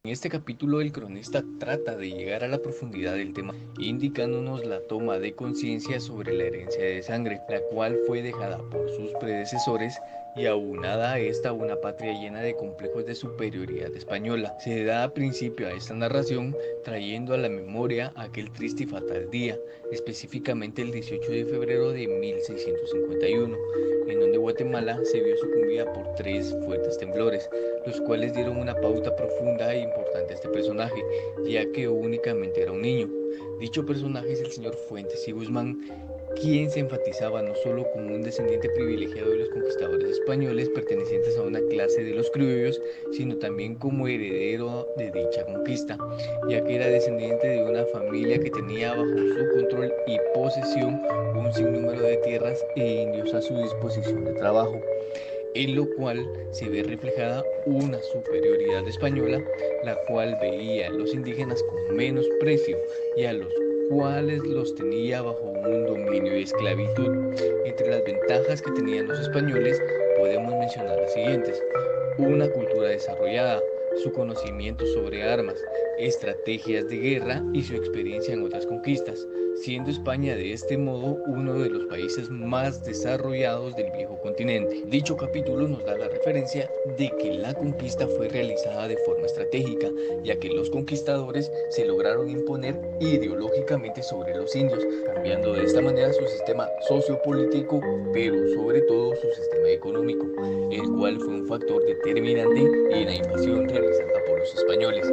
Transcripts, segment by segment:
En este capítulo el cronista trata de llegar a la profundidad del tema, indicándonos la toma de conciencia sobre la herencia de sangre, la cual fue dejada por sus predecesores y aunada a esta una patria llena de complejos de superioridad española. Se da principio a esta narración trayendo a la memoria aquel triste y fatal día, específicamente el 18 de febrero de 1651, en donde Guatemala se vio sucumbida por 3 fuertes temblores, los cuales dieron una pauta profunda e importante a este personaje, ya que únicamente era un niño. Dicho personaje es el señor Fuentes y Guzmán, quien se enfatizaba no solo como un descendiente privilegiado de los conquistadores españoles pertenecientes a una clase de los criollos, sino también como heredero de dicha conquista, ya que era descendiente de una familia que tenía bajo su control y posesión un sinnúmero de tierras e indios a su disposición de trabajo, en lo cual se ve reflejada una superioridad española, la cual veía a los indígenas con menosprecio y a los cuales los tenía bajo un dominio y esclavitud. Entre las ventajas que tenían los españoles podemos mencionar las siguientes: una cultura desarrollada, su conocimiento sobre armas, estrategias de guerra y su experiencia en otras conquistas, siendo España de este modo uno de los países más desarrollados del viejo continente. Dicho capítulo nos da la referencia de que la conquista fue realizada de forma estratégica, ya que los conquistadores se lograron imponer ideológicamente sobre los indios, cambiando de esta manera su sistema sociopolítico, pero sobre todo su sistema económico, el cual fue un factor determinante en la invasión realizada por los españoles,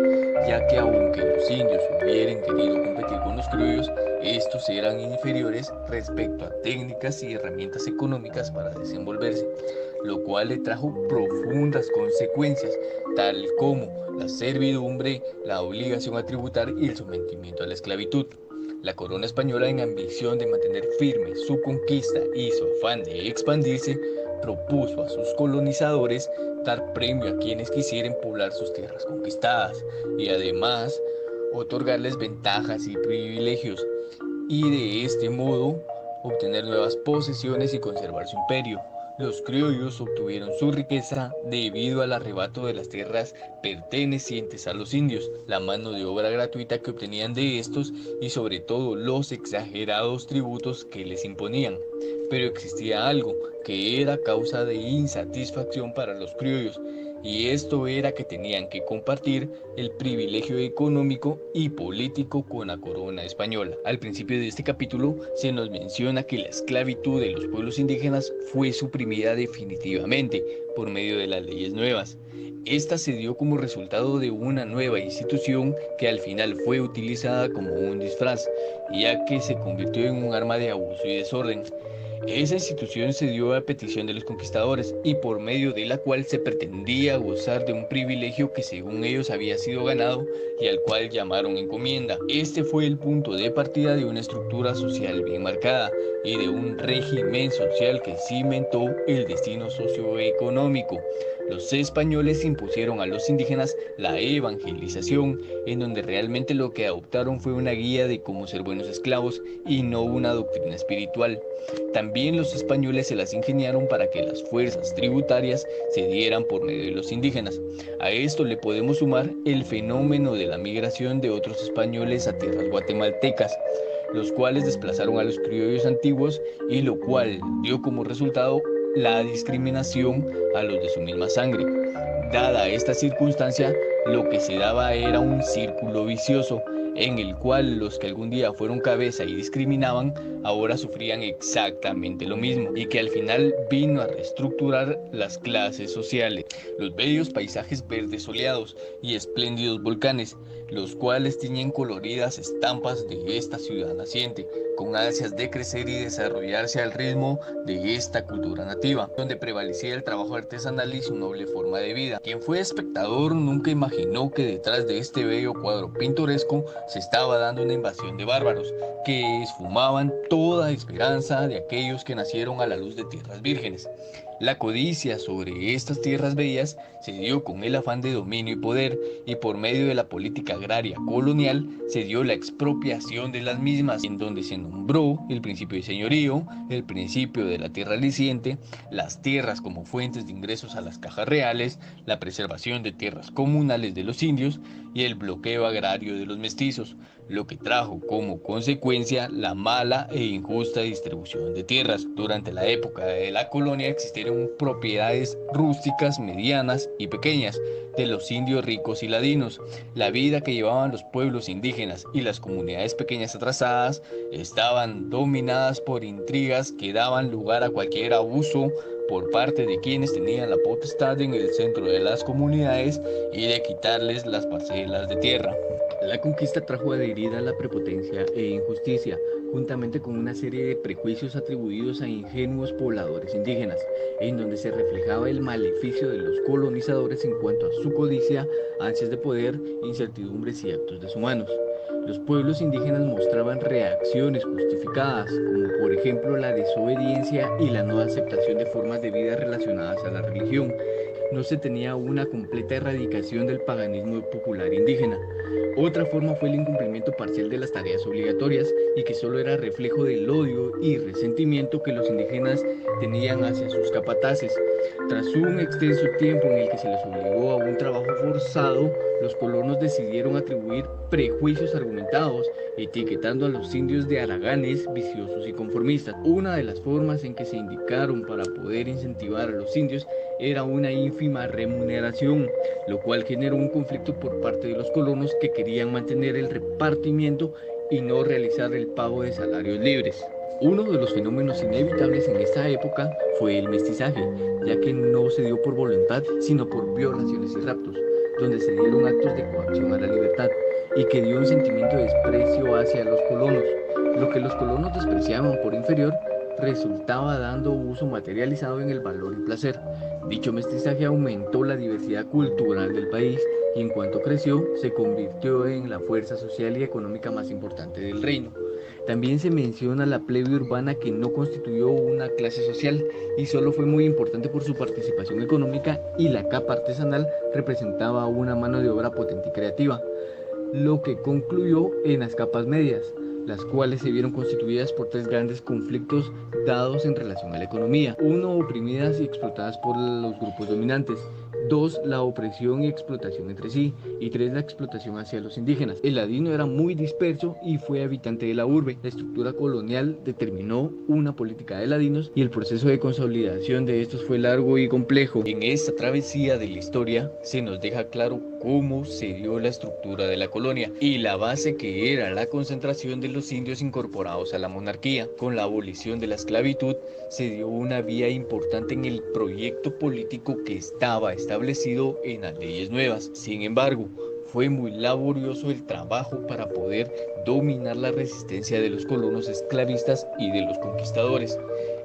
ya que aunque los indios hubieran querido competir con los criollos, estos eran inferiores respecto a técnicas y herramientas económicas para desenvolverse, lo cual le trajo profundas consecuencias, tal como la servidumbre, la obligación a tributar y el sometimiento a la esclavitud. La corona española, en ambición de mantener firme su conquista y su afán de expandirse, propuso a sus colonizadores dar premio a quienes quisieran poblar sus tierras conquistadas y además otorgarles ventajas y privilegios, y de este modo obtener nuevas posesiones y conservar su imperio. Los criollos obtuvieron su riqueza debido al arrebato de las tierras pertenecientes a los indios, la mano de obra gratuita que obtenían de estos y sobre todo los exagerados tributos que les imponían. Pero existía algo que era causa de insatisfacción para los criollos, y esto era que tenían que compartir el privilegio económico y político con la corona española. Al principio de este capítulo se nos menciona que la esclavitud de los pueblos indígenas fue suprimida definitivamente por medio de las leyes nuevas. Esta se dio como resultado de una nueva institución que al final fue utilizada como un disfraz, ya que se convirtió en un arma de abuso y desorden. Esa institución se dio a petición de los conquistadores y por medio de la cual se pretendía gozar de un privilegio que según ellos había sido ganado y al cual llamaron encomienda. Este fue el punto de partida de una estructura social bien marcada y de un régimen social que cimentó el destino socioeconómico. Los españoles impusieron a los indígenas la evangelización, en donde realmente lo que adoptaron fue una guía de cómo ser buenos esclavos y no una doctrina espiritual. También los españoles se las ingeniaron para que las fuerzas tributarias se dieran por medio de los indígenas. A esto le podemos sumar el fenómeno de la migración de otros españoles a tierras guatemaltecas, los cuales desplazaron a los criollos antiguos y lo cual dio como resultado la discriminación a los de su misma sangre. Dada esta circunstancia, lo que se daba era un círculo vicioso, en el cual los que algún día fueron cabeza y discriminaban, ahora sufrían exactamente lo mismo, y que al final vino a reestructurar las clases sociales. Los bellos paisajes verdes soleados y espléndidos volcanes, los cuales tiñen coloridas estampas de esta ciudad naciente, con ansias de crecer y desarrollarse al ritmo de esta cultura nativa, donde prevalecía el trabajo artesanal y su noble forma de vida. Quien fue espectador nunca imaginó que detrás de este bello cuadro pintoresco se estaba dando una invasión de bárbaros, que esfumaban toda esperanza de aquellos que nacieron a la luz de tierras vírgenes. La codicia sobre estas tierras bellas se dio con el afán de dominio y poder, y por medio de la política agraria colonial se dio la expropiación de las mismas, en donde se nombró el principio de señorío, el principio de la tierra liciente, las tierras como fuentes de ingresos a las cajas reales, la preservación de tierras comunales de los indios y el bloqueo agrario de los mestizos, lo que trajo como consecuencia la mala e injusta distribución de tierras. Durante la época de la colonia existieron propiedades rústicas medianas y pequeñas de los indios ricos y ladinos. La vida que llevaban los pueblos indígenas y las comunidades pequeñas atrasadas estaban dominadas por intrigas que daban lugar a cualquier abuso por parte de quienes tenían la potestad en el centro de las comunidades y de quitarles las parcelas de tierra. La conquista trajo adherida la prepotencia e injusticia, juntamente con una serie de prejuicios atribuidos a ingenuos pobladores indígenas, en donde se reflejaba el maleficio de los colonizadores en cuanto a su codicia, ansias de poder, incertidumbres y actos deshumanos. Los pueblos indígenas mostraban reacciones justificadas, como por ejemplo la desobediencia y la no aceptación de formas de vida relacionadas a la religión. No se tenía una completa erradicación del paganismo popular indígena. Otra forma fue el incumplimiento parcial de las tareas obligatorias y que solo era reflejo del odio y resentimiento que los indígenas tenían hacia sus capataces. Tras un extenso tiempo en el que se les obligó a un trabajo forzado, los colonos decidieron atribuir prejuicios argumentados, etiquetando a los indios de haraganes, viciosos y conformistas. Una de las formas en que se indicaron para poder incentivar a los indios era una ínfima remuneración, lo cual generó un conflicto por parte de los colonos que querían mantener el repartimiento y no realizar el pago de salarios libres. Uno de los fenómenos inevitables en esta época fue el mestizaje, ya que no se dio por voluntad, sino por violaciones y raptos, donde se dieron actos de coacción a la libertad y que dio un sentimiento de desprecio hacia los colonos. Lo que los colonos despreciaban por inferior resultaba dando uso materializado en el valor y placer. Dicho mestizaje aumentó la diversidad cultural del país y en cuanto creció se convirtió en la fuerza social y económica más importante del reino. También se menciona la plebe urbana, que no constituyó una clase social y solo fue muy importante por su participación económica, y la capa artesanal representaba una mano de obra potente y creativa, lo que concluyó en las capas medias, las cuales se vieron constituidas por tres grandes conflictos dados en relación a la economía. Uno, oprimidas y explotadas por los grupos dominantes. Dos, la opresión y explotación entre sí. Y tres, la explotación hacia los indígenas. El ladino era muy disperso y fue habitante de la urbe. La estructura colonial determinó una política de ladinos y el proceso de consolidación de estos fue largo y complejo. En esta travesía de la historia se nos deja claro cómo se dio la estructura de la colonia y la base, que era la concentración de los indios incorporados a la monarquía. Con la abolición de la esclavitud se dio una vía importante en el proyecto político que estaba establecido en las leyes nuevas. Sin embargo, fue muy laborioso el trabajo para poder dominar la resistencia de los colonos esclavistas y de los conquistadores.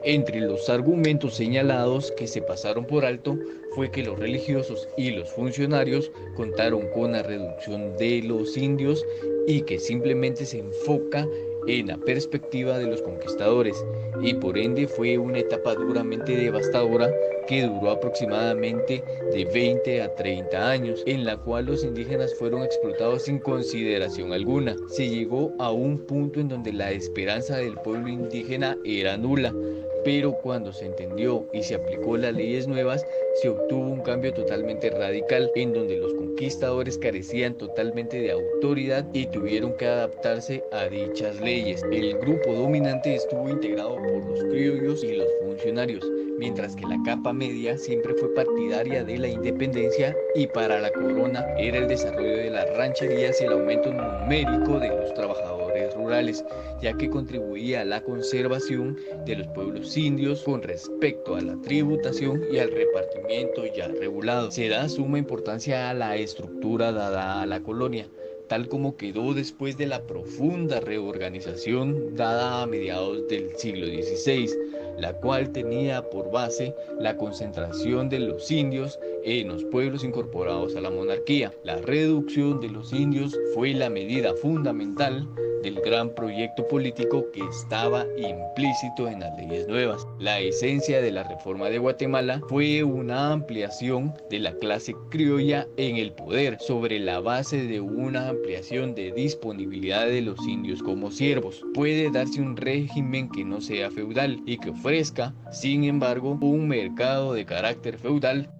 Entre los argumentos señalados que se pasaron por alto fue que los religiosos y los funcionarios contaron con la reducción de los indios y que simplemente se enfoca en la perspectiva de los conquistadores, y por ende fue una etapa duramente devastadora que duró aproximadamente de 20 a 30 años, en la cual los indígenas fueron explotados sin consideración alguna. Se llegó a un punto en donde la esperanza del pueblo indígena era nula, pero cuando se entendió y se aplicó las leyes nuevas, se obtuvo un cambio totalmente radical, en donde los conquistadores carecían totalmente de autoridad y tuvieron que adaptarse a dichas leyes. El grupo dominante estuvo integrado por los criollos y los funcionarios, mientras que la capa media siempre fue partidaria de la independencia, y para la corona era el desarrollo de las rancherías y el aumento numérico de los trabajadores rurales, ya que contribuía a la conservación de los pueblos indios con respecto a la tributación y al repartimiento ya regulado. Se da suma importancia a la estructura dada a la colonia, tal como quedó después de la profunda reorganización dada a mediados del siglo XVI, la cual tenía por base la concentración de los indios en los pueblos incorporados a la monarquía. La reducción de los indios fue la medida fundamental del gran proyecto político que estaba implícito en las leyes nuevas. La esencia de la reforma de Guatemala fue una ampliación de la clase criolla en el poder, sobre la base de una ampliación de disponibilidad de los indios como siervos. Puede darse un régimen que no sea feudal y que ofrezca, sin embargo, un mercado de carácter feudal